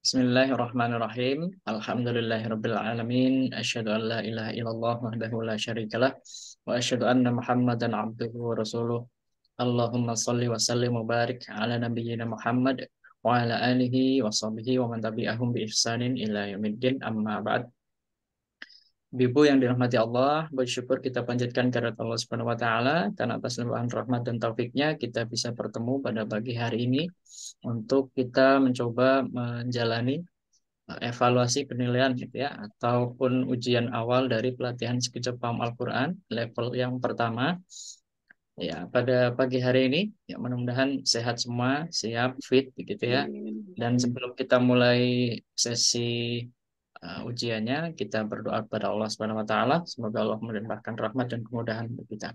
Bismillahirrahmanirrahim. Alhamdulillahirabbil alamin. Asyhadu an la ilaha illallah wahdahu la syarikalah wa asyhadu anna Muhammadan abduhu wa rasuluh. Allahumma shalli wa sallim wa barik ala nabiyyina Muhammad wa ala alihi wa sahbihi wa man tabi'ahum bi ihsanin ila yaumiddin amma ba'd. Ibu yang dirahmati Allah, bersyukur kita panjatkan kehadirat Allah Subhanahu wa taala karena atas limpahan rahmat dan taufiknya kita bisa bertemu pada pagi hari ini untuk kita mencoba menjalani evaluasi penilaian gitu ya ataupun ujian awal dari pelatihan sekejap paham Al-Qur'an level yang pertama ya pada pagi hari ini ya mudah-mudahan sehat semua, siap, fit gitu ya. Dan sebelum kita mulai sesi ujiannya, kita berdoa kepada Allah Subhanahu wa taala semoga Allah melimpahkan rahmat dan kemudahan untuk kita.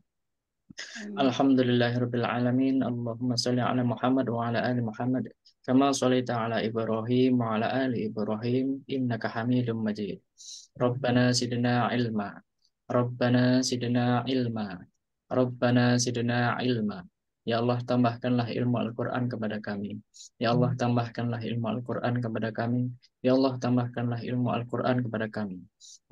Alhamdulillahirabbil alamin. Allahumma shalli ala Muhammad wa ala ali Muhammad kama shallaita ala Ibrahim wa ala ali Ibrahim innaka Hamidum Majid. Rabbana zidna ilma. Rabbana zidna ilma. Rabbana zidna ilma. Ya Allah, tambahkanlah ilmu Al-Quran kepada kami. Ya Allah, tambahkanlah ilmu Al-Quran kepada kami. Ya Allah, tambahkanlah ilmu Al-Quran kepada kami.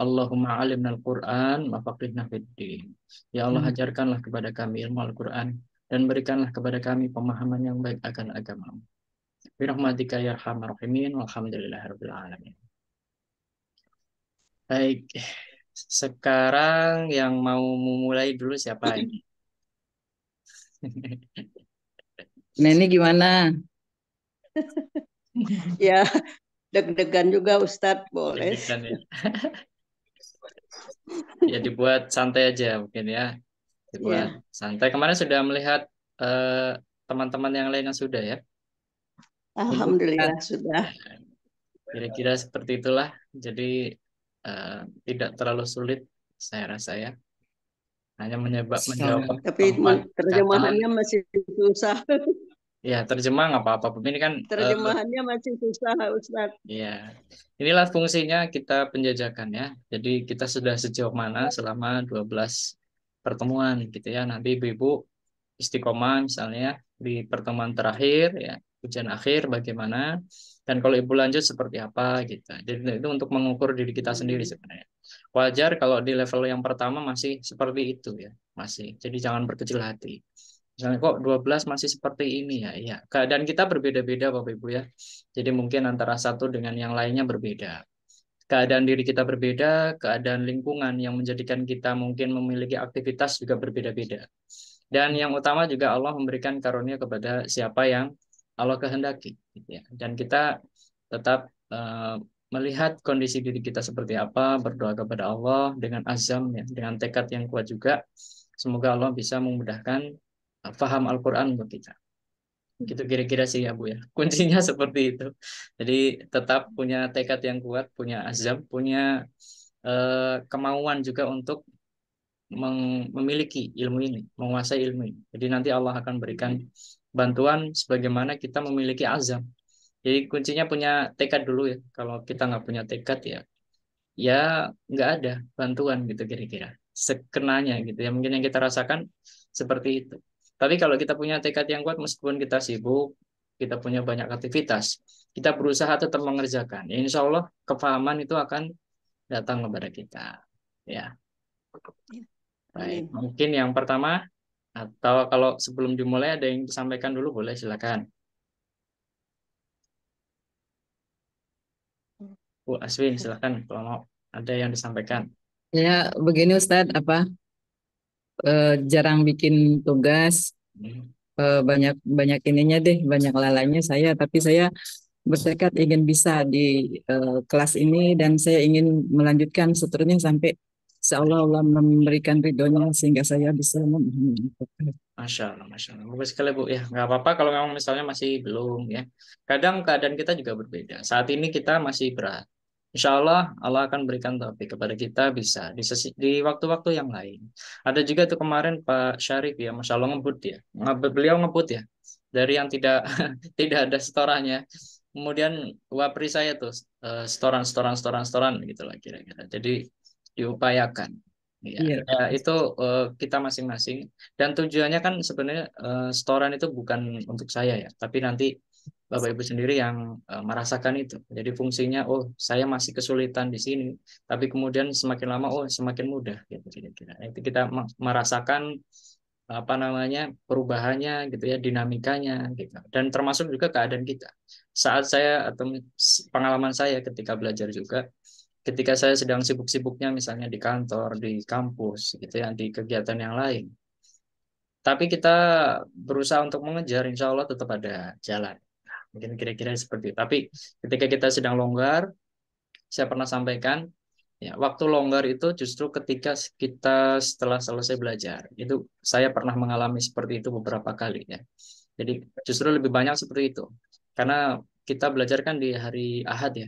Allahumma alimna Al-Quran wa faqihna fid-din. Ya Allah, ajarkanlah kepada kami ilmu Al-Quran dan berikanlah kepada kami pemahaman yang baik akan agama-Mu. Birahmatika ya arhamar rahimin. Walhamdulillahirabbil alamin. Baik, sekarang yang mau memulai dulu siapa ini? Nah ini gimana? Ya, deg-degan juga Ustadz, boleh. Deg-degan ya. Ya dibuat santai aja mungkin ya. Dibuat santai. Kemarin sudah melihat teman-teman yang lain yang sudah ya. Alhamdulillah sudah. Kira-kira seperti itulah. Jadi tidak terlalu sulit saya rasa ya. Hanya menjawab Tapi 4 terjemahannya kata. masih susah. Ya, terjemah nggak apa-apa. Ini kan Terjemahannya masih susah Ustadz. ya. Inilah fungsinya kita penjajakan ya. Jadi kita sudah sejauh mana selama 12 pertemuan gitu ya. Nanti Ibu istiqomah misalnya di pertemuan terakhir ya, ujian akhir bagaimana, dan kalau Ibu lanjut seperti apa gitu. Jadi itu untuk mengukur diri kita sendiri sebenarnya. Wajar kalau di level yang pertama masih seperti itu ya, masih. Jadi jangan berkecil hati. Misalnya kok 12 masih seperti ini ya, iya. Keadaan kita berbeda-beda Bapak Ibu ya. Jadi mungkin antara satu dengan yang lainnya berbeda. Keadaan diri kita berbeda, keadaan lingkungan yang menjadikan kita mungkin memiliki aktivitas juga berbeda-beda. Dan yang utama juga Allah memberikan karunia kepada siapa yang Allah kehendaki. Gitu ya. Dan kita tetap melihat kondisi diri kita seperti apa, berdoa kepada Allah dengan azam, ya, dengan tekad yang kuat juga. Semoga Allah bisa memudahkan faham Al-Quran untuk kita. Gitu kira-kira sih ya Bu ya. Kuncinya seperti itu. Jadi tetap punya tekad yang kuat, punya azam, punya kemauan juga untuk memiliki ilmu ini, menguasai ilmu ini. Jadi nanti Allah akan berikan bantuan sebagaimana kita memiliki azam. Jadi kuncinya punya tekad dulu ya. Kalau kita nggak punya tekad ya, ya nggak ada bantuan gitu kira-kira. Sekenanya gitu ya. Mungkin yang kita rasakan seperti itu. Tapi kalau kita punya tekad yang kuat, meskipun kita sibuk, kita punya banyak aktivitas, kita berusaha tetap mengerjakan. Ya, insya Allah kefahaman itu akan datang kepada kita. Ya. Baik, mungkin yang pertama atau kalau sebelum dimulai ada yang disampaikan dulu boleh silakan. Bu Aswin silakan kalau mau ada yang disampaikan. Ya begini Ustadz, jarang bikin tugas, banyak banyak ininya deh, banyak lalainya saya. Tapi saya bertekad ingin bisa di kelas ini dan saya ingin melanjutkan seterusnya sampai seolah Allah memberikan ridhonya sehingga saya bisa memahami. Masya Allah, Masya Allah. Bagus sekali Bu ya. Nggak apa-apa kalau memang misalnya masih belum ya. Kadang keadaan kita juga berbeda. Saat ini kita masih berat. Insya Allah Allah akan berikan taufik kepada kita bisa di waktu-waktu yang lain. Ada juga tuh kemarin Pak Syarif ya, Masya Allah ngebut ya. Beliau ngebut ya. Dari yang tidak tidak ada setorannya. Kemudian wapri saya tuh setoran gitu lah kira-kira. Jadi diupayakan. Ya, Iya. ya itu kita masing-masing dan tujuannya kan sebenarnya setoran itu bukan untuk saya ya, tapi nanti Bapak Ibu sendiri yang merasakan itu. Jadi fungsinya, oh saya masih kesulitan di sini, tapi kemudian semakin lama, oh semakin mudah. Gitu, kira-kira. Nah, itu kita merasakan apa namanya perubahannya gitu ya, dinamikanya gitu. Dan termasuk juga keadaan kita. Saat saya atau pengalaman saya ketika belajar juga, ketika saya sedang sibuk-sibuknya misalnya di kantor, di kampus gitu ya, di kegiatan yang lain. Tapi kita berusaha untuk mengejar, insya Allah tetap ada jalan. Mungkin kira-kira seperti itu. Tapi ketika kita sedang longgar, saya pernah sampaikan, ya, waktu longgar itu justru ketika kita setelah selesai belajar. Itu saya pernah mengalami seperti itu beberapa kali ya. Jadi justru lebih banyak seperti itu. Karena kita belajar kan di hari Ahad ya,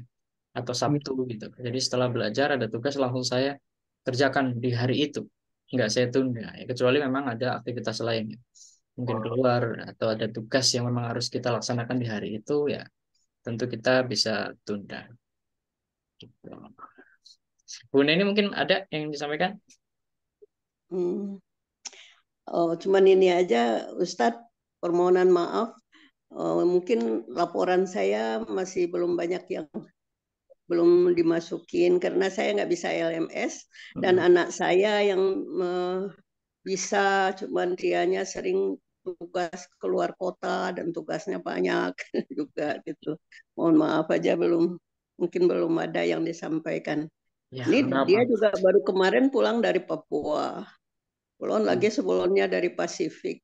atau Sabtu gitu. Jadi setelah belajar ada tugas langsung saya kerjakan di hari itu. Nggak saya tunda. Ya, kecuali memang ada aktivitas lain ya. Mungkin keluar atau ada tugas yang memang harus kita laksanakan di hari itu ya tentu kita bisa tunda. Gitu. Bu Neni mungkin ada yang disampaikan? Hmm. Oh, cuman ini aja, Ustadz, permohonan maaf. Mungkin laporan saya masih belum banyak yang belum dimasukin karena saya nggak bisa LMS dan anak saya yang bisa, cuman dianya sering tugas keluar kota dan tugasnya banyak juga gitu. Mohon maaf aja mungkin belum ada yang disampaikan. Ya, Ini enggak apa. dia juga baru kemarin pulang dari Papua. Belum lagi sebelumnya dari Pasifik.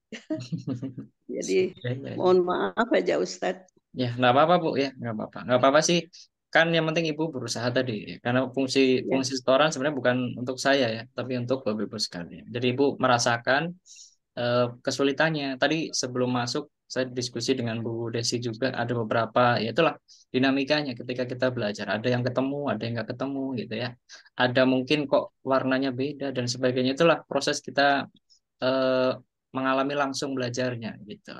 Jadi Ya, ya, ya. mohon maaf aja Ustadz. Ya, nggak apa-apa Bu ya, nggak apa-apa. Nggak apa-apa sih. Kan yang penting Ibu berusaha tadi. Ya. Karena fungsi Ya. fungsi setoran sebenarnya bukan untuk saya ya, tapi untuk Bapak Ibu sekalian. Jadi Ibu merasakan kesulitannya. Tadi sebelum masuk saya diskusi dengan Bu Desi juga ada beberapa, ya itulah dinamikanya ketika kita belajar. Ada yang ketemu, ada yang nggak ketemu gitu ya. Ada mungkin kok warnanya beda dan sebagainya. Itulah proses kita eh, mengalami langsung belajarnya gitu.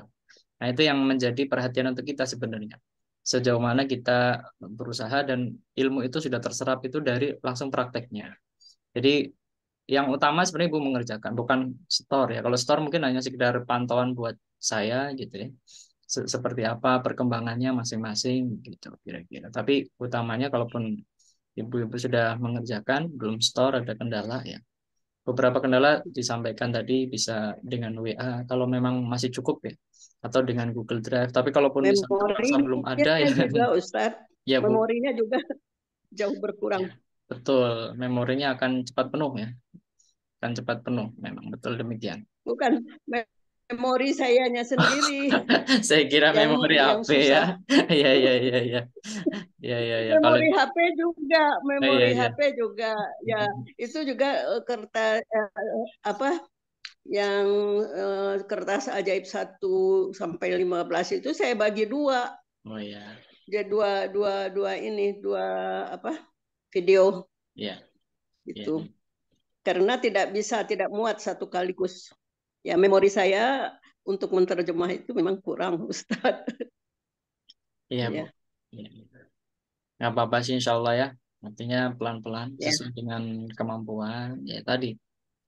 Nah, itu yang menjadi perhatian untuk kita sebenarnya. Sejauh mana kita berusaha dan ilmu itu sudah terserap itu dari langsung prakteknya. Jadi yang utama sebenarnya Ibu mengerjakan, bukan store ya. Kalau store mungkin hanya sekedar pantauan buat saya gitu ya. Seperti apa perkembangannya masing-masing gitu kira-kira. Tapi utamanya kalaupun Ibu-ibu sudah mengerjakan, belum store ada kendala ya. Beberapa kendala disampaikan tadi bisa dengan WA kalau memang masih cukup ya, atau dengan Google Drive. Tapi kalaupun misalnya terpaksa belum ada Memorinya ya, juga Ustadz, ya Bu, memorinya juga jauh berkurang. ya betul, memorinya akan cepat penuh ya, akan cepat penuh, memang betul demikian. Bukan memori sayanya sendiri Saya kira yang memori yang HP ya, susah. ya ya ya ya, ya ya ya. Kalau Memori HP juga, ya memori ya, HP juga, ya itu juga kertas apa yang kertas ajaib 1 sampai 15 itu saya bagi dua, oh ya, jadi dua ini dua apa video ya ya, itu karena tidak muat satu kaligus. Ya memori saya untuk menerjemah itu memang kurang, Ustadz. ya Bu, Ya, ya. Nggak apa-apa sih Insya Allah ya. Artinya pelan-pelan ya. sesuai dengan kemampuan. Ya tadi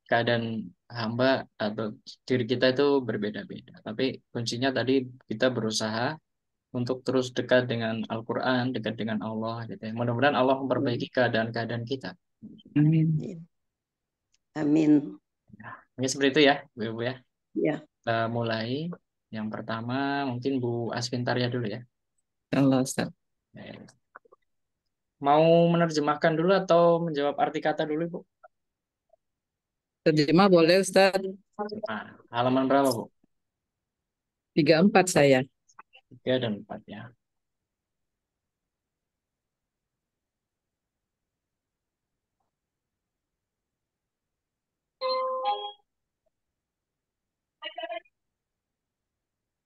keadaan hamba atau diri kita itu berbeda-beda. Tapi kuncinya tadi kita berusaha untuk terus dekat dengan Al-Quran, dekat dengan Allah gitu ya. Mudah-mudahan Allah memperbaiki keadaan-keadaan kita. Amin. Ya. Amin. Nah, mungkin seperti itu ya, Bu ya. Ya. Kita mulai. Yang pertama mungkin Bu Asvintaria dulu ya. Allah Ustaz. Ya. Mau menerjemahkan dulu atau menjawab arti kata dulu, Bu? Terjemah boleh Ustaz. Nah, halaman berapa, Bu? 34 saya. 3 dan 4 ya.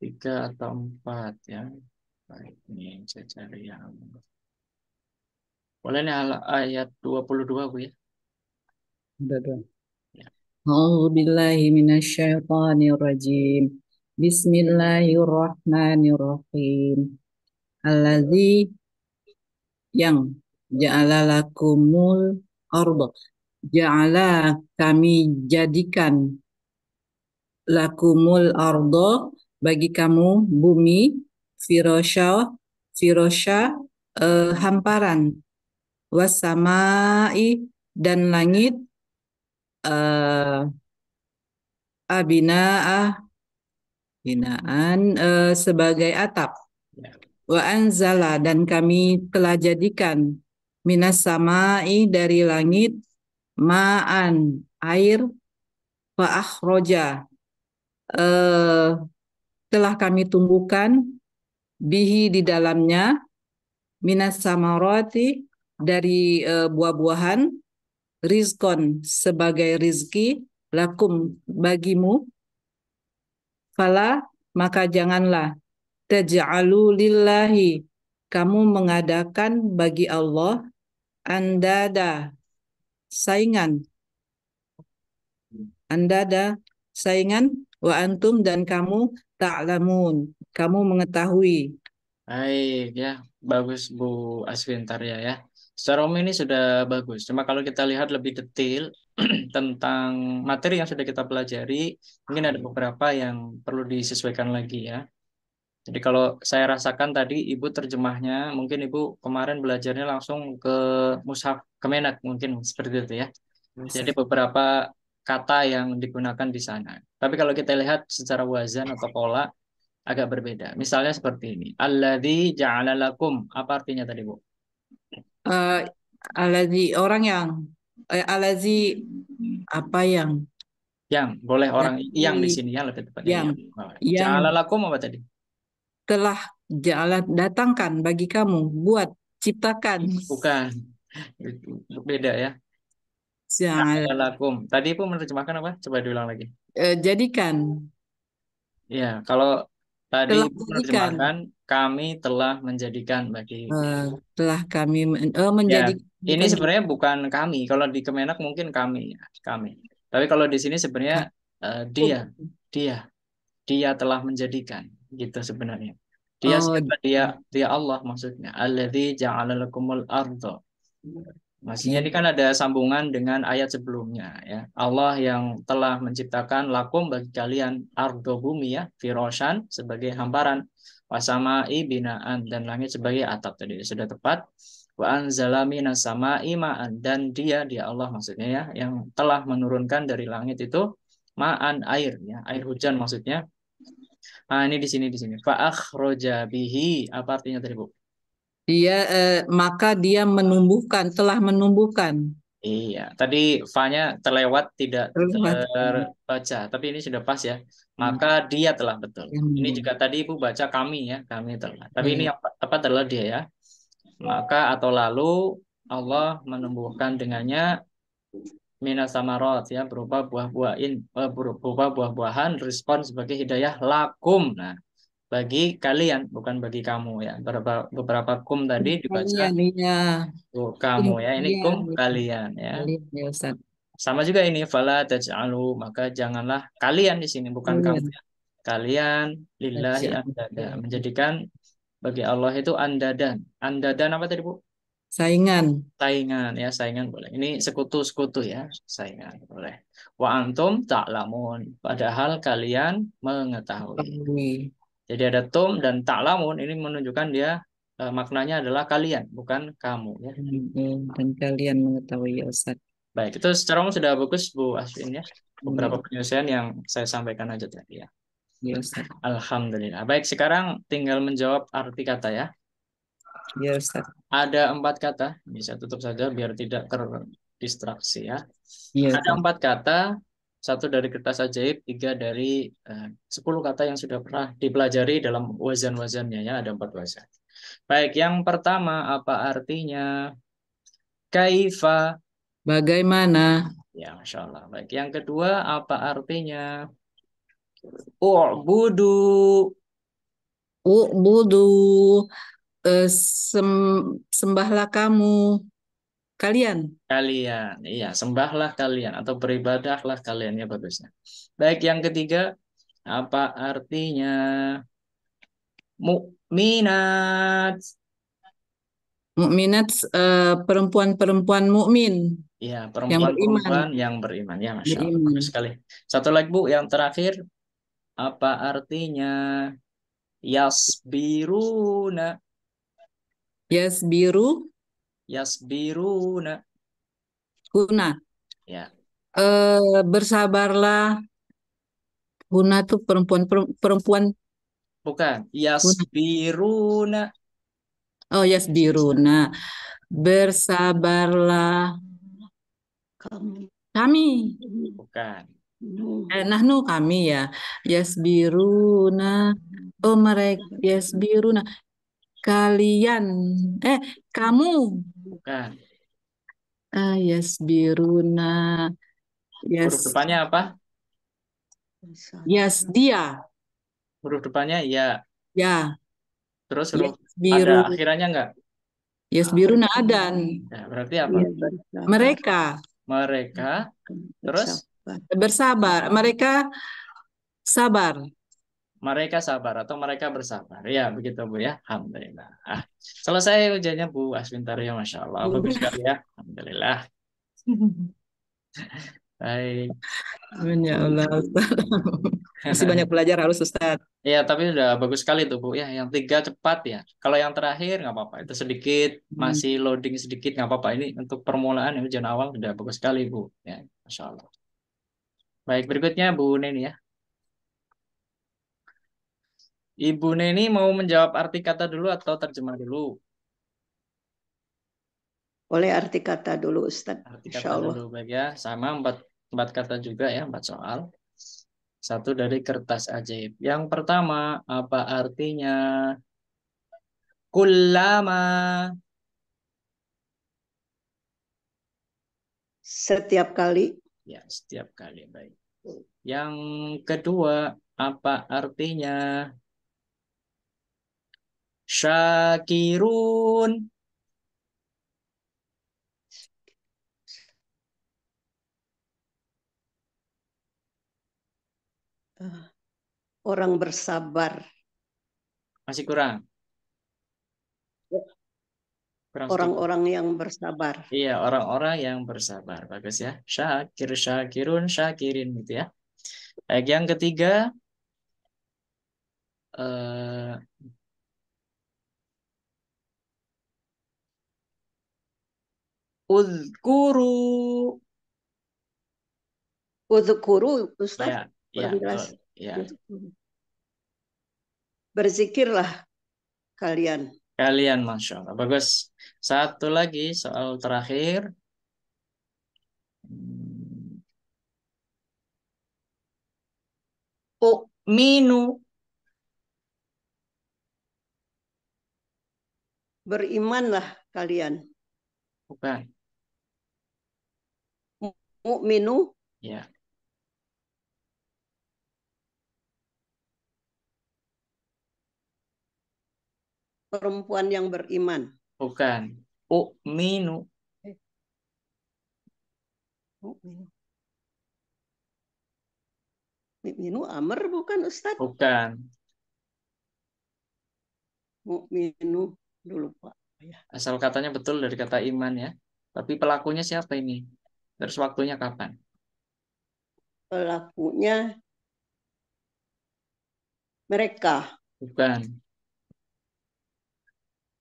Tiga atau 4 ya. Baik, ini saya cari yang... Boleh nih ayat 22 Bu ya. Udah dong. Ya. A'udzu billahi minasyaitonir rajim. Bismillahirrahmanirrahim. Allazi yang ja'ala lakumul arda. Ja'ala kami jadikan lakumul arda bagi kamu bumi firasya, firasya hamparan, wasamai dan langit, eh abinaa binaan sebagai atap. Ya. Wa anzala dan kami telah jadikan minas samai dari langit ma'an air, fa akhroja eh, telah kami tumbuhkan bihi di dalamnya minas samarati dari buah-buahan, rizkon sebagai rizki, lakum bagimu, fala maka janganlah taj'alu lillahi kamu mengadakan bagi Allah andada saingan, andada saingan, wa antum dan kamu ta'lamun kamu mengetahui. Baik ya, bagus Bu Aswintar ya. Secara umum ini sudah bagus. Cuma kalau kita lihat lebih detail tentang materi yang sudah kita pelajari, mungkin ada beberapa yang perlu disesuaikan lagi ya. Jadi kalau saya rasakan tadi Ibu terjemahnya, mungkin Ibu kemarin belajarnya langsung ke Mushaf Kemenak mungkin seperti itu ya. Jadi beberapa kata yang digunakan di sana. Tapi kalau kita lihat secara wazan atau pola agak berbeda. Misalnya seperti ini. Alladzi ja'ala lakum. Apa artinya tadi, Bu? Eh alazi orang yang alazi apa yang Yang boleh orang yang di dari sini yang lebih tepatnya yang yang. yang Ja'ala lakum apa tadi? telah jalan datangkan bagi kamu buat ciptakan Bukan. Itu beda ya. yang Ja'ala lakum. Tadi Ibu menerjemahkan apa? Coba diulang lagi. jadikan Ya, kalau tadi telah Ibu jadikan menerjemahkan kami telah menjadikan bagi. telah kami Ya, menjadi ini bukan sebenarnya bukan kami. Kalau di Kemenak mungkin kami, ya, kami. Tapi kalau di sini sebenarnya dia, dia, dia telah menjadikan, gitu sebenarnya. Dia oh siapa? Dia Allah maksudnya. Alladzi ja'ala lakumul ardo. Maksudnya ini kan ada sambungan dengan ayat sebelumnya ya. Allah yang telah menciptakan lakum bagi kalian ardo bumi ya, firoshan sebagai hamparan, wasamai binaan dan langit sebagai atap tadi sudah tepat. Wa anzala minas samai ma'an dan dia Allah maksudnya ya yang telah menurunkan dari langit itu ma'an air ya, air hujan maksudnya. Ah ini di sini. Fa akhroja bihi apa artinya tadi Bu? dia maka dia menumbuhkan telah menumbuhkan Iya, tadi fa-nya terlewat tidak terlihat terbaca, tapi ini sudah pas ya. Maka dia telah betul. Ini juga tadi Ibu baca kami ya, kami telah. Tapi ini yang tepat adalah dia ya. Maka atau lalu Allah menumbuhkan dengannya minas samarot ya berupa buah-buahin berupa buah-buahan respon sebagai hidayah lakum. Nah, bagi kalian bukan bagi kamu ya. Beberapa kum tadi dibaca kalian iya kamu ya. Ini iya kum kalian ya. kalian ya Ustaz Sama juga ini fala taj'alu maka janganlah kalian di sini bukan kamu kalian ya. Kalian lillahi andada menjadikan bagi Allah itu andadan. Andadan apa tadi Bu? saingan Saingan ya, saingan boleh. Ini sekutu-sekutu ya, saingan boleh. Wa antum ta'lamun padahal kalian mengetahui. Jadi ada tum dan ta'lamun ini menunjukkan dia maknanya adalah kalian bukan kamu ya. dan kalian mengetahui ya Ustaz. Baik, itu secara umum sudah bagus Bu Aswin ya. Beberapa Iya, penyelesaian yang saya sampaikan aja tadi ya. iya Ustaz. Alhamdulillah. Baik, sekarang tinggal menjawab arti kata ya. Iya Ustaz. Ada 4 kata, bisa tutup saja biar tidak terdistraksi ya. Iya Ada Ustaz. 4 kata, satu dari kertas ajaib, 3 dari 10 kata yang sudah pernah dipelajari dalam wazan-wazannya ya, ada 4 wazan. Baik, yang pertama apa artinya? Kaifa. Bagaimana Ya, Masya Allah. Baik, yang kedua apa artinya? U'budu. u'budu sembahlah kamu kalian. Kalian, iya, sembahlah kalian atau beribadahlah kalian ya bagusnya. Baik, yang ketiga, apa artinya? Mukminat. Mukminat perempuan-perempuan mukmin Ya, yang beriman, perempuan-perempuan yang beriman. Ya, Masya Allah, bagus beriman. sekali. Satu lagi, Bu, yang terakhir, apa artinya? Yasbiruna. Yasbiru Yasbiruna. huna. Ya, Bersabarlah. Huna tuh perempuan perempuan bukan. huna. Yasbiruna. Oh, yasbiruna. Bersabarlah Kamu. kami. Bukan. Nahnu kami ya. Yasbiruna. Oh, mereka yasbiruna. Kalian. Eh, kamu. Bukan. Yasbiruna. Huruf Yes. depannya apa? Yes, dia. Huruf depannya ya. Ya. Terus huruf Yes, ada biru. akhirannya enggak? Yes, biru adan. Ya, berarti apa? Iya, bersabar. Mereka Mereka. Terus Bersabar. bersabar. Mereka sabar. mereka sabar atau mereka bersabar. Ya, begitu Bu ya. Alhamdulillah. Selesai ujiannya Bu Aswintari ya, Masya Allah. Bagus sekali ya. Alhamdulillah. Baik. Ya Allah, Ustaz. Masih banyak belajar harus Ustaz. Ya, tapi udah bagus sekali tuh Bu. Ya, yang tiga cepat ya. Kalau yang terakhir nggak apa-apa. Itu sedikit, masih loading sedikit nggak apa-apa. Ini untuk permulaan ya, ujian awal udah bagus sekali Bu. Ya, Masya Allah. Baik, berikutnya Bu Neni ya. Ibu Neni mau menjawab arti kata dulu atau terjemah dulu? Oleh arti kata dulu Ustaz. Arti Insya kata Allah. dulu baik ya. Sama empat kata juga ya, 4 soal. Satu dari kertas ajaib. Yang pertama, apa artinya? Kullama. Setiap kali. Ya, setiap kali baik. Yang kedua, apa artinya? Syakirun. Orang bersabar. Masih kurang. Kurang sedikit. Orang-orang yang bersabar. Iya, orang-orang yang bersabar. Bagus ya. Syakir, syakirun, syakirin gitu ya. Baik, yang ketiga, eh uzkuru. Udzkuru Ustaz. Ya, ya, Kurang jelas. betul. Ya. Berzikirlah kalian. Kalian, Masya Allah. Bagus. Satu lagi, soal terakhir. Minu. Berimanlah kalian. Bukan. Mu'minu. Ya, Perempuan yang beriman. bukan. Minu. Mu'minu. Mu'minu amr bukan Ustaz? Bukan. Mu'minu dulu Pak. Ya. Asal katanya betul dari kata iman ya. Tapi pelakunya siapa ini? Terus waktunya kapan? Pelakunya mereka. Bukan.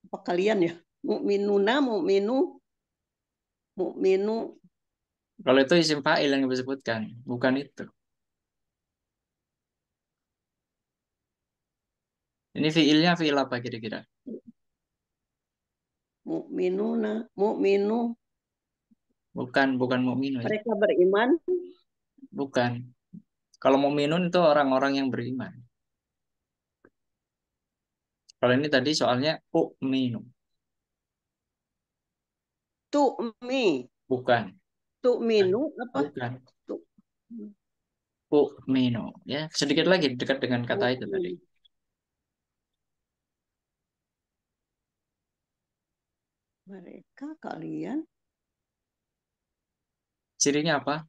Apa kalian ya? Mu'minuna, mu'minu, mu'minu. Kalau itu isim fa'il yang disebutkan. Bukan itu. Ini fiilnya fiil apa kira-kira? Mu'minuna, mu'minu. Bukan, bukan mukmin ya. Mereka beriman. Bukan. Kalau mukminun itu orang-orang yang beriman. Kalau ini tadi soalnya minu. Tu'mi. Bukan. Tu'minu apa? Bukan. Tu. Minu. Ya, sedikit lagi dekat dengan kata itu tadi. Mereka kalian. Cirinya apa?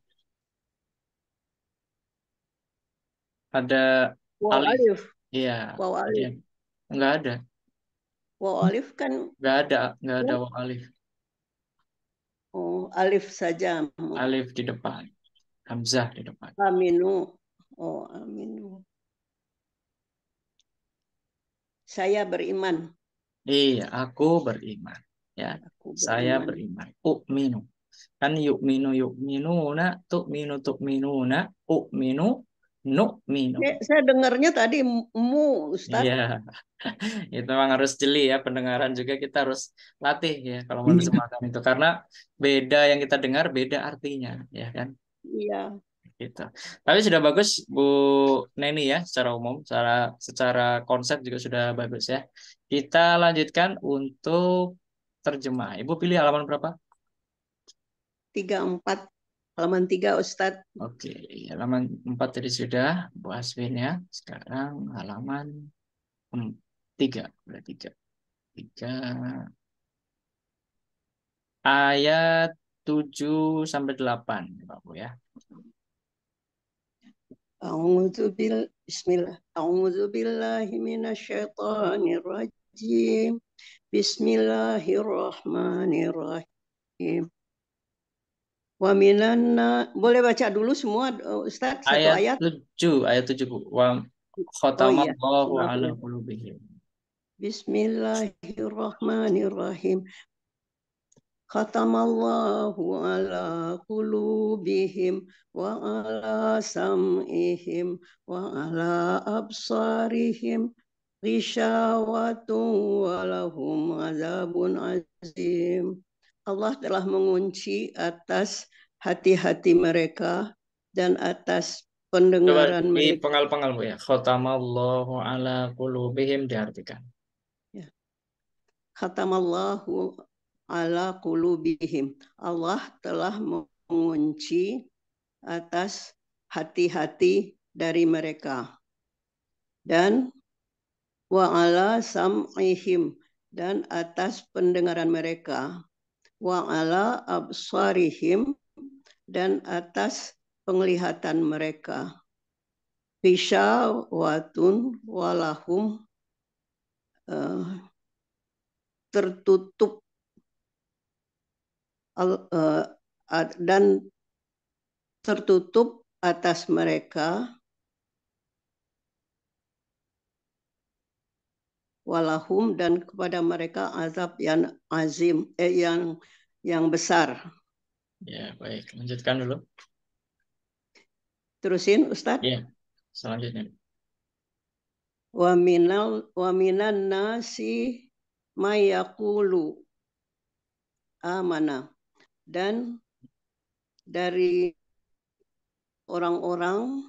Ada Wow alif. alif. Iya. Wow alif. Enggak ada. Wow alif kan. Enggak ada waw alif. Oh, alif saja. Alif di depan. Hamzah di depan. Aminu. Oh, aminu. Saya beriman. Iya, aku beriman. Ya, Aku saya beriman. beriman. U'minu. Kan yu'minuna, tu'minuna, u'minu, nu'minu. Saya dengarnya tadi mu, Ustadz. Iya, itu memang harus jeli ya pendengaran juga kita harus latih ya kalau Iya. menerjemahkan itu karena beda yang kita dengar beda artinya ya kan Iya. gitu. Tapi sudah bagus Bu Neni ya secara umum, secara secara konsep juga sudah bagus ya. Kita lanjutkan untuk terjemah. Ibu pilih halaman berapa? 34 halaman 3 Ustadz. Oke, halaman 4 tadi sudah Bu Aswin ya. Sekarang halaman 3, udah 3. 3 ayat 7 sampai 8 Pak Bu ya. Bismillah. A'udzu billahi minasyaitonir rajim. Bismillahirrahmanirrahim. Wa minanna, boleh baca dulu semua Ustadz satu ayat? Ayat 7 Bu. Wa Oh iya, khatamallahu maaf ala ya. qulubihim. Bismillahirrahmanirrahim. Khatamallahu ala qulubihim wa ala sam'ihim wa ala absarihim ghisyawatun wa lahum azabun azim. Allah telah mengunci atas hati-hati mereka dan atas Coba pendengaran di mereka. pengal-pengal Bu ya. Khatamallahu ala qulubihim diartikan. Ya. Khatamallahu ala qulubihim. Allah telah mengunci atas hati-hati dari mereka. Dan wa ala sam'ihim, dan atas pendengaran mereka. Wa ala absarihim, dan atas penglihatan mereka. Ghisyawatun walahum, tertutup dan tertutup atas mereka, walahum, dan kepada mereka azab yang azim, yang besar. Ya, baik. Lanjutkan dulu. Terusin Ustadz. Ya, selanjutnya. Wa minan nasi mayaqulu amana, dan dari orang-orang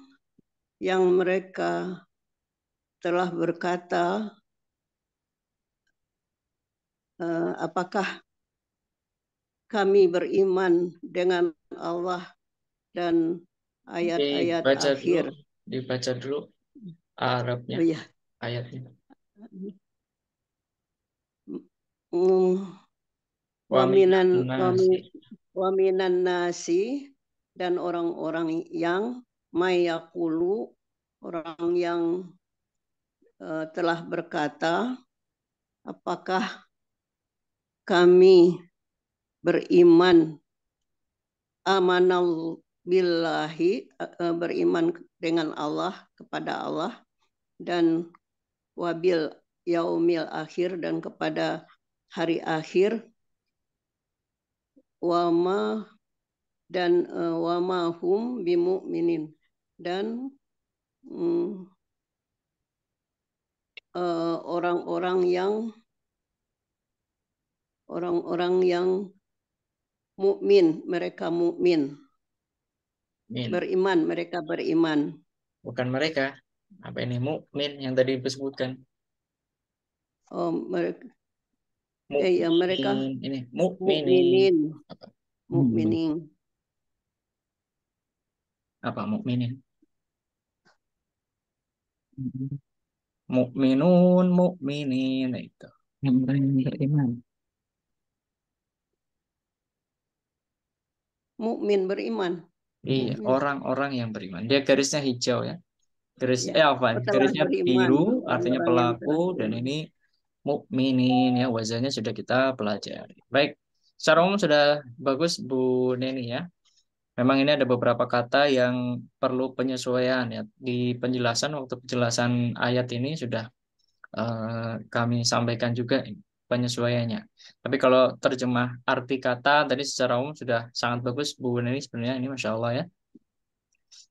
yang mereka telah berkata, apakah kami beriman dengan Allah dan ayat-ayat Dibaca dulu, akhir. dibaca dulu Arabnya, Oh ya. ayatnya. Wa minan nasi. Wa minan nasi, dan orang-orang yang mayakulu, orang yang telah berkata, apakah kami beriman, amanal billahi, beriman dengan Allah, kepada Allah, dan wabil yaumil akhir, dan kepada hari akhir, wama, dan wama hum bimu'minin, dan orang-orang yang mukmin, mereka mukmin, beriman, mereka beriman. Bukan mereka. Apa ini mukmin yang tadi disebutkan? Oh, mereka, Mukmin ya, mereka ini mukminin. mukminin, Apa? mukminin. Apa mukminin? Mukminun, mukminin itu. Yang beriman. Mukmin beriman. Iya, orang-orang yang beriman. Dia garisnya hijau ya. Ya, Apa? telah Garisnya beriman, biru, artinya orang-orang yang pelaku, telah dan beriman. ini mukminin ya. Wazannya sudah kita pelajari. Baik, secara umum sudah bagus Bu Neni ya. Memang ini ada beberapa kata yang perlu penyesuaian ya. Di penjelasan, waktu penjelasan ayat ini sudah kami sampaikan juga penyesuaiannya. Tapi kalau terjemah arti kata tadi secara umum sudah sangat bagus Bu Neni sebenarnya ini Masya Allah ya.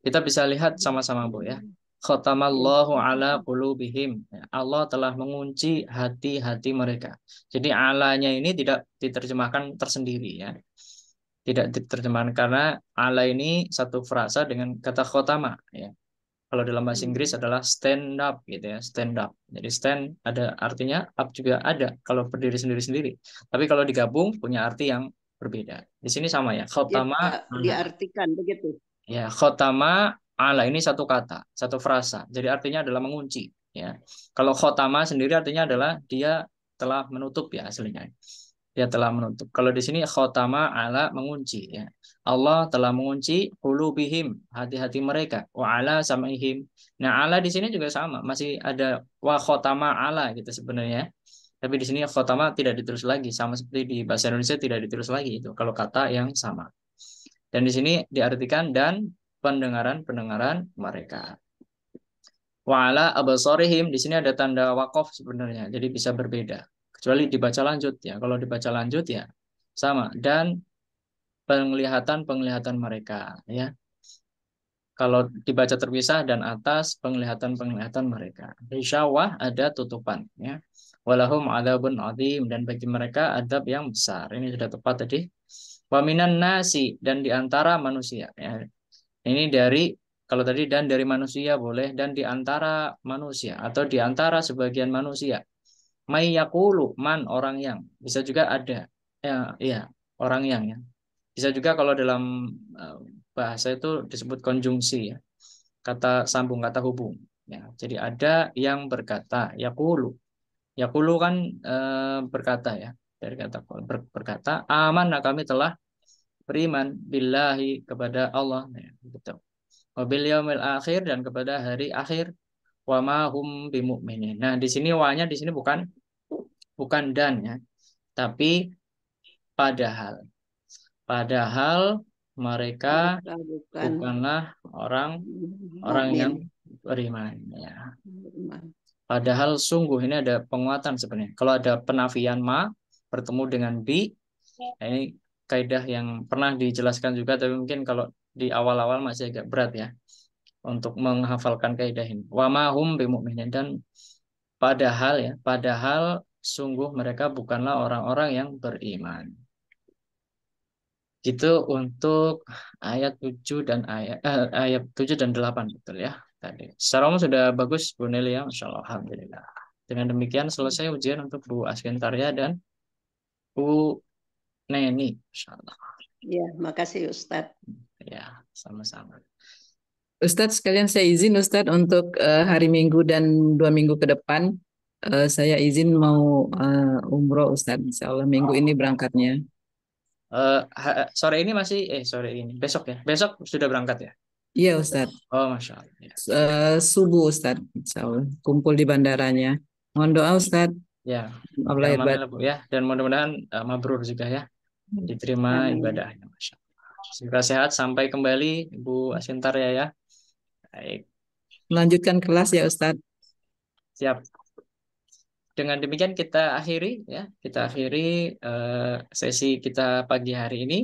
Kita bisa lihat sama-sama Bu ya. Ya. Khatamallahu ala qulubihim. Allah telah mengunci hati-hati mereka. Jadi alanya ini tidak diterjemahkan tersendiri ya. Tidak diterjemahkan karena ala ini satu frasa dengan kata khotama ya. Kalau dalam bahasa Inggris adalah stand up gitu ya, stand up. Jadi stand ada artinya, up juga ada kalau berdiri sendiri-sendiri. Tapi kalau digabung punya arti yang berbeda. Di sini sama ya, Dia khotama tidak ala. diartikan begitu. Ya, khotama ala ini satu kata, satu frasa. Jadi artinya adalah mengunci. Ya, kalau khotama sendiri artinya adalah dia telah menutup ya aslinya. Dia telah menutup. Kalau di sini khotama ala mengunci. Ya, Allah telah mengunci qulubihim hati-hati mereka. Wa ala sam'ihim. Nah, ala di sini juga sama, masih ada wa khotama ala gitu sebenarnya. Tapi di sini khotama tidak ditulis lagi, sama seperti di bahasa Indonesia tidak ditulis lagi itu. Kalau kata yang sama. Dan di sini diartikan dan pendengaran-pendengaran mereka. Wa'ala abasarihim di sini ada tanda wakaf sebenarnya, jadi bisa berbeda. Kecuali dibaca lanjut ya. Kalau dibaca lanjut ya sama dan penglihatan-penglihatan mereka ya. Kalau dibaca terpisah dan atas penglihatan-penglihatan mereka. Di syawah ada tutupan ya. Walahum adabun adim dan bagi mereka adab yang besar. Ini sudah tepat tadi. Wa minan nasi dan di antara manusia ya. Ini dari kalau tadi dan dari manusia boleh dan di antara manusia atau di antara sebagian manusia. May yaqulu man orang yang bisa juga ada ya iya orang yang ya. Bisa juga kalau dalam eh, bahasa itu disebut konjungsi ya. Kata sambung kata hubung ya. Jadi ada yang berkata yaqulu. Yaqulu kan berkata ya. Dari kata berkata aman kami telah beriman billahi kepada Allah ya, gitu. Wabil yaumil akhir dan kepada hari akhir wa ma hum bimumin. Nah, di sini wa-nya di sini bukan dan ya, tapi padahal. Padahal mereka Mereka bukan bukanlah orang orang yang mukmin. beriman ya. Padahal sungguh ini ada penguatan sebenarnya. Kalau ada penafian ma bertemu dengan bi, nah ini kaidah yang pernah dijelaskan juga tapi mungkin kalau di awal-awal masih agak berat ya untuk menghafalkan kaidah ini. Wa ma hum bimumin dan padahal ya, padahal sungguh mereka bukanlah orang-orang yang beriman. Gitu untuk ayat 7 dan ayat 7 dan 8 betul ya tadi. Secara umum sudah bagus Bu Nelly ya, Masya Allah, Alhamdulillah. Dengan demikian selesai ujian untuk Bu Askentarya dan Bu Neni, Masya Allah. Ya, makasih Ustadz. Ya, sama-sama. Ustadz, sekalian saya izin Ustadz untuk hari Minggu dan 2 minggu ke depan saya izin mau umroh Ustadz. Insya Allah minggu ini berangkatnya. Sore ini masih, sore ini, besok ya. Besok sudah berangkat ya. Iya Ustadz. Oh, Masya Allah. Ya. Subuh Ustadz. Insya Allah kumpul di bandaranya. Mohon doa Ustadz. Ya, Allah yang hebat. mana Bu ya. Dan mudah-mudahan mabrur juga ya. Diterima Amin. ibadahnya. Masya Allah. Semoga sehat sampai kembali Ibu Asintar ya. Baik, Melanjutkan kelas ya Ustadz. siap. Dengan demikian kita akhiri ya. Kita akhiri sesi kita pagi hari ini.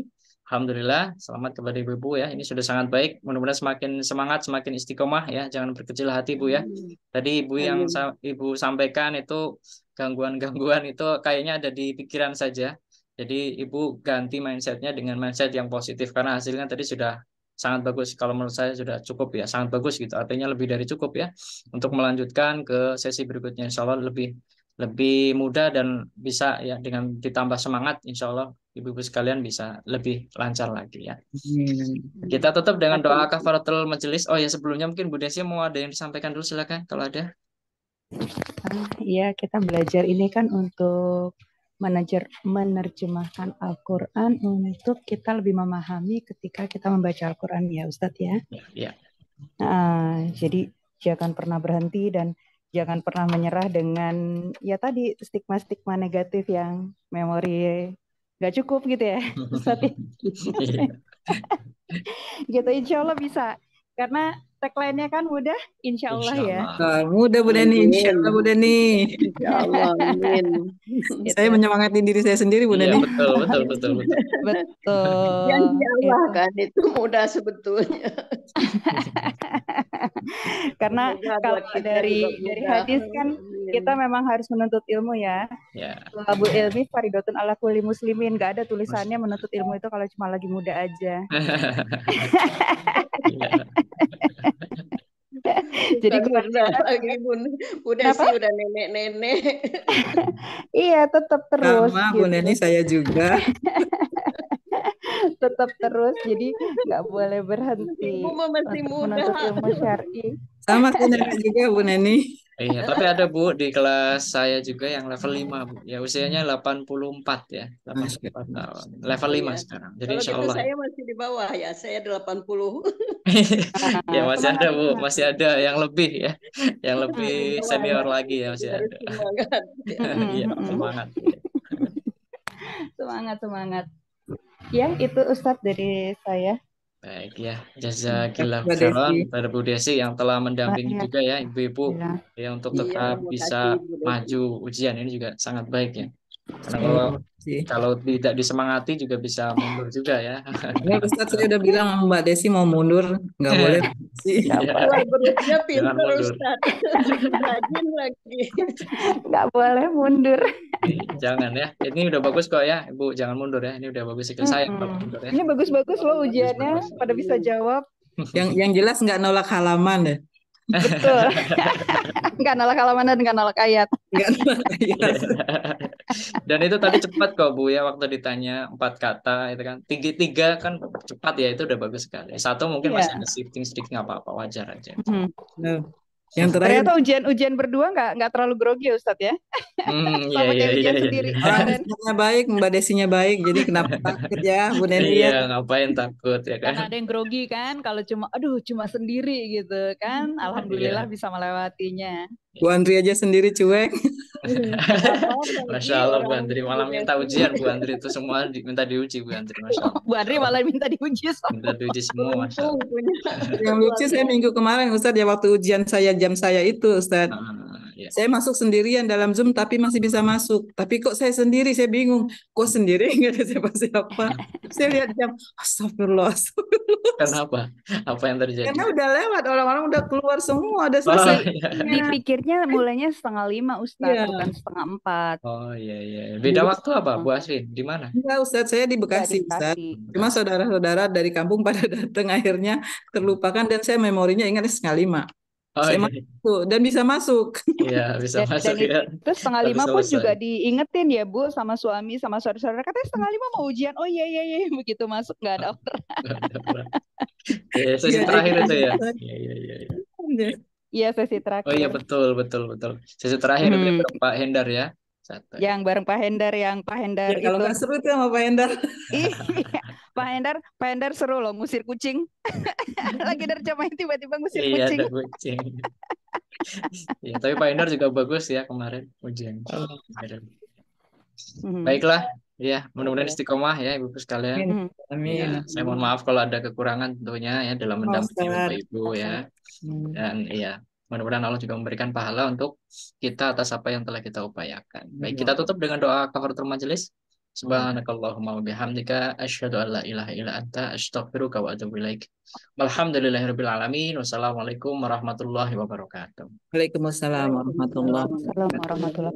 Alhamdulillah, selamat kepada ibu-ibu ya. Ini sudah sangat baik. Mudah-mudahan semakin semangat, semakin istiqomah ya. Jangan berkecil hati Bu ya. Tadi ibu yang Amin. ibu sampaikan itu gangguan-gangguan itu kayaknya ada di pikiran saja. Jadi ibu ganti mindsetnya dengan mindset yang positif karena hasilnya tadi sudah sangat bagus. Kalau menurut saya sudah cukup ya, sangat bagus gitu. Artinya lebih dari cukup ya untuk melanjutkan ke sesi berikutnya. Insya Allah lebih mudah dan bisa ya dengan ditambah semangat insya Allah ibu-ibu sekalian bisa lebih lancar lagi ya. Kita tutup dengan doa kafaratul majelis. Oh ya sebelumnya mungkin Bu Desi mau ada yang disampaikan dulu silakan kalau ada. Iya, kita belajar ini kan untuk menerjemahkan Al-Quran untuk kita lebih memahami ketika kita membaca Al-Quran ya Ustadz ya. Ya. Jadi jangan pernah berhenti dan jangan pernah menyerah dengan ya tadi stigma-stigma negatif yang memori nggak cukup gitu ya Ustadz. Gitu insya Allah bisa. Karena tagline-nya kan mudah, insya Allah Insya ya. Allah. Mudah Bu Neni, insya Allah Bu Neni. Insya Allah, amin. Gitu. Saya menyemangati diri saya sendiri Bu Iya Neni. betul. Betul. Janji Allah Itu. kan itu mudah sebetulnya. Karena Semoga kalau buat kita dari juga mudah. hadis kan Amin. kita memang harus menuntut ilmu ya. Ya. Abu ilmi faridotun ala kulli muslimin. Gak ada tulisannya menuntut ilmu itu kalau cuma lagi muda aja. Iya. Jadi Bukan muda kewajiban lagi Bun. Udah Kenapa? sih udah nenek-nenek. Iya, tetap terus Sama Bu gitu. Neni, saya juga. Tetap terus. Jadi nggak boleh berhenti Ibu mah masih untuk muda. menuntut ilmu syar'i. Sama saya nenek juga Bu Neni. Iya, tapi ada Bu di kelas saya juga yang level 5 Bu. Ya usianya 84 ya, 84 tahun. Level 5 Iya. sekarang. Jadi Kalau insya gitu Allah. saya masih di bawah ya. Saya 80. Ya masih ada Bu, Semangat. masih ada yang lebih ya. Yang lebih Bawah senior ya. lagi ya masih Harus ada. semangat. Iya, semangat. Semangat. Ya, itu Ustadz dari saya. Baik ya, jazakillah Mbak khairan Desi. pada Bu Desi yang telah mendampingi Iya. juga ya ibu-ibu Iya. ya untuk Iya, tetap bisa makasih Bu Desi. maju ujian ini juga sangat baik ya. Karena Terima kasih. kalau tidak disemangati juga bisa mundur juga ya. Ya, Ustaz, saya udah bilang sama Mbak Desi mau mundur, nggak boleh sih. Iya, Wah, berarti jangan pintar mundur. Ustaz. Rajin lagi. Nggak boleh mundur. Jangan ya. Ini udah bagus kok ya, Ibu. Jangan mundur ya. Ini udah bagus skill saya kalau mundur ya. Ini bagus-bagus loh ujiannya. Bagus. Pada bisa jawab. Yang jelas nggak nolak halaman deh. Betul. Nggak nolak halaman dan nggak nolak ayat. Nggak nolak ayat. Dan itu tadi cepat kok Bu ya waktu ditanya 4 kata itu kan. Tiga kan cepat ya, itu udah bagus sekali. Satu mungkin Iya. masih ada shifting sedikit nggak apa-apa, wajar aja. Nah, yang terakhir, Ternyata ujian berdua nggak terlalu grogi ya Ustadz ya. Iya Sama kayak ujian iya. sendiri orang kemarin. Ustaznya baik, Mbak Desinya baik, jadi kenapa takut ya Bu Neni Iya, ya? ngapain takut ya kan? Karena ada yang grogi kan, kalau cuma sendiri gitu kan. Alhamdulillah Iya. bisa melewatinya. Bu Andri aja sendiri cuek. Masya Allah Bu Andri malah minta ujian Bu Andri itu semua minta diuji Bu Andri, Masya Allah. Bu Andri malah minta diuji sama. Minta diuji semua, Masya Allah. Yang lucu saya minggu kemarin Ustaz ya waktu ujian saya jam saya itu Ustaz. Ya. Saya masuk sendirian dalam Zoom tapi masih bisa masuk. Tapi kok saya sendiri, saya bingung. Kok sendiri nggak ada siapa-siapa. Saya lihat jam, astagfirullah. Kenapa? Apa yang terjadi? Karena udah lewat, orang-orang udah keluar semua, udah Oh selesai. iya. Dipikirnya mulainya 3:30 Ustadz, Iya. bukan 3:30. Oh iya. Beda waktu apa Bu Asrin? Di mana? Enggak Ustaz, saya di Bekasi Ustaz. Cuma saudara-saudara dari kampung pada datang akhirnya terlupakan dan saya memorinya ingat 4:30. Oh Saya iya. masuk dan bisa masuk. Iya, bisa masuk Dan ya. itu 4:30 pun selesai. juga diingetin ya Bu sama suami sama saudara-saudara, katanya 4:30 mau ujian. Oh iya, begitu masuk nggak ada orang. Ya, sesi Iya, terakhir iya. itu ya. Iya. Iya, sesi terakhir. Oh iya betul. Sesi terakhir itu ya bareng Pak Hendar ya. Satu. Yang bareng Pak Hendar, Ya, kalau itu. nggak seru tuh sama Pak Hendar. Iya, Pak Hendar seru loh ngusir kucing. Lagi nerjemahin tiba-tiba ngusir Iya, kucing. ada kucing. Ya, tapi Pak Hendar juga bagus ya kemarin ujian. Baiklah, ya mudah-mudahan istiqomah ya Ibu sekalian. Amin. Ya, saya mohon maaf kalau ada kekurangan tentunya ya dalam mendampingi Bapak Ibu ya. Dan iya, mudah-mudahan Allah juga memberikan pahala untuk kita atas apa yang telah kita upayakan. Baik, kita tutup dengan doa kafaratul majelis. Subhanakallahumma wa bihamdika asyhadu an la ilaha illa anta astaghfiruka wa atubu ilaik. Walhamdulillahirabbil alamin. Wassalamualaikum warahmatullahi wabarakatuh. Waalaikumsalam warahmatullahi wabarakatuh. Assalamualaikum warahmatullahi wabarakatuh.